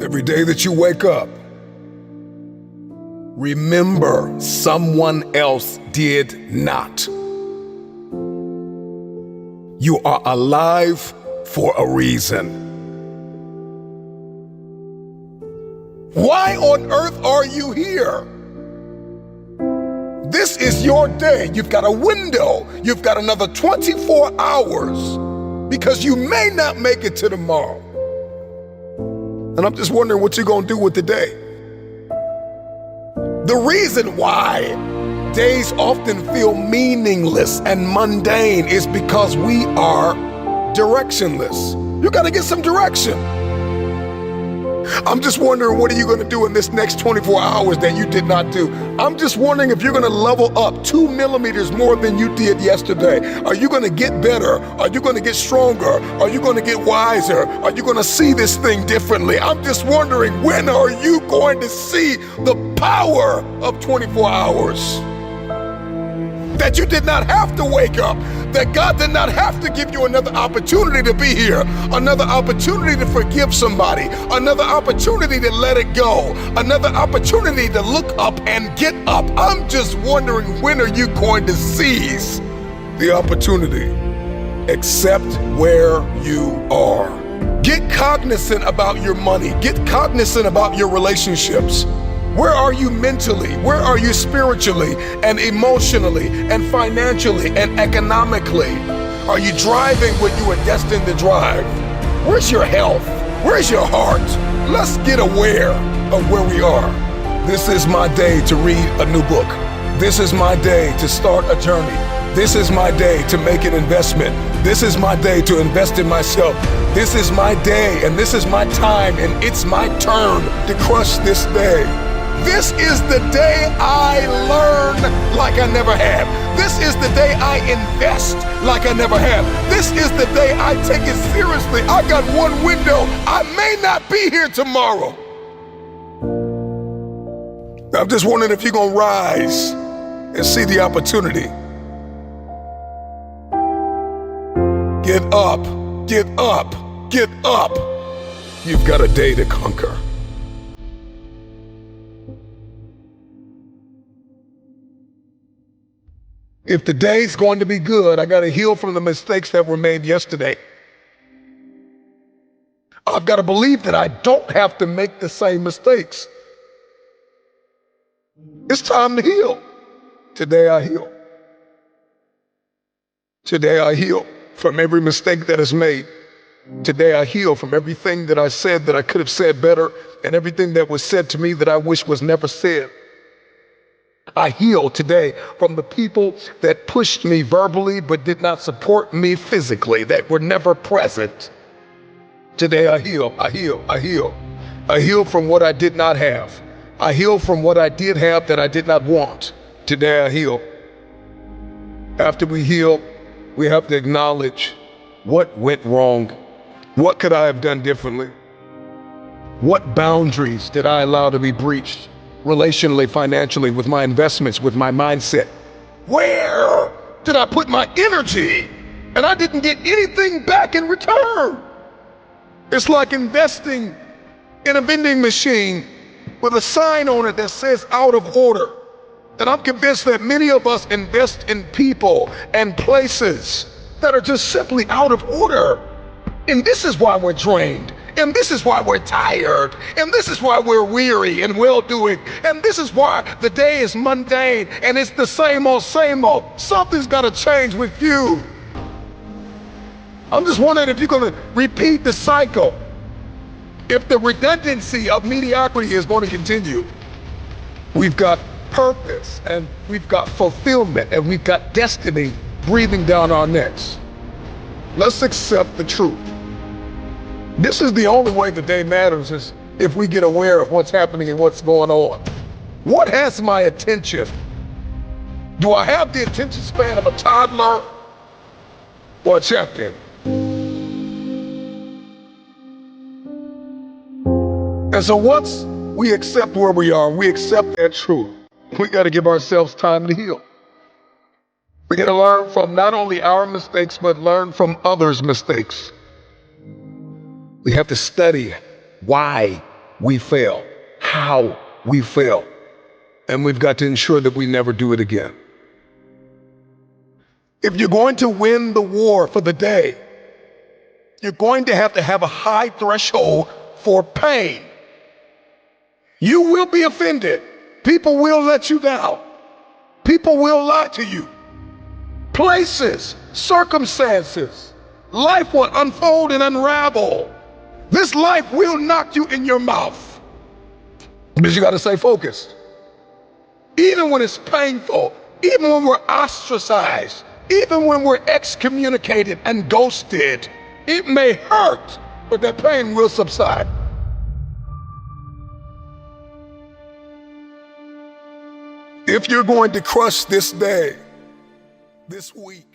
Every day that you wake up, remember someone else did not. You are alive for a reason. Why on earth are you here? This is your day. You've got a window. You've got another 24 hours because you may not make it to tomorrow. And I'm just wondering what you're going to do with the day. The reason why days often feel meaningless and mundane is because we are directionless. You got to get some direction. I'm just wondering, what are you going to do in this next 24 hours that you did not do? I'm just wondering if you're going to level up 2 millimeters more than you did yesterday. Are you going to get better? Are you going to get stronger? Are you going to get wiser? Are you going to see this thing differently? I'm just wondering, when are you going to see the power of 24 hours? That you did not have to wake up, that God did not have to give you another opportunity to be here, another opportunity to forgive somebody, another opportunity to let it go, another opportunity to look up and get up. I'm just wondering, when are you going to seize the opportunity? Accept where you are. Get cognizant about your money. Get cognizant about your relationships. Where are you mentally? Where are you spiritually and emotionally and financially and economically? Are you driving what you are destined to drive? Where's your health? Where's your heart? Let's get aware of where we are. This is my day to read a new book. This is my day to start a journey. This is my day to make an investment. This is my day to invest in myself. This is my day and this is my time, and it's my turn to crush this day. This is the day I learn like I never have. This is the day I invest like I never have. This is the day I take it seriously. I got one window. I may not be here tomorrow. I'm just wondering if you're going to rise and see the opportunity. Get up, get up, get up. You've got a day to conquer. If the day's going to be good, I got to heal from the mistakes that were made yesterday. I've got to believe that I don't have to make the same mistakes. It's time to heal. Today I heal. Today I heal from every mistake that is made. Today I heal from everything that I said that I could have said better, and everything that was said to me that I wish was never said. I heal today from the people that pushed me verbally but did not support me physically, that were never present. Today I heal, I heal, I heal. I heal from what I did not have. I heal from what I did have that I did not want. Today I heal. After we heal, we have to acknowledge what went wrong. What could I have done differently? What boundaries did I allow to be breached? Relationally, financially, with my investments, with my mindset. Where did I put my energy and I didn't get anything back in return? It's like investing in a vending machine with a sign on it that says out of order. And I'm convinced that many of us invest in people and places that are just simply out of order. And this is why we're drained. And this is why we're tired. And this is why we're weary and well-doing. And this is why the day is mundane and it's the same old, same old. Something's got to change with you. I'm just wondering if you're going to repeat the cycle. If the redundancy of mediocrity is going to continue. We've got purpose and we've got fulfillment and we've got destiny breathing down our necks. Let's accept the truth. This is the only way the day matters, is if we get aware of what's happening and what's going on. What has my attention? Do I have the attention span of a toddler or a champion? And so once we accept where we are, we accept that truth, we got to give ourselves time to heal. We got to learn from not only our mistakes, but learn from others' mistakes. We have to study why we fail, how we fail. And we've got to ensure that we never do it again. If you're going to win the war for the day, you're going to have a high threshold for pain. You will be offended. People will let you down. People will lie to you. Places, circumstances, life will unfold and unravel. This life will knock you in your mouth. But you got to stay focused. Even when it's painful, even when we're ostracized, even when we're excommunicated and ghosted, it may hurt, but that pain will subside. If you're going to crush this day, this week,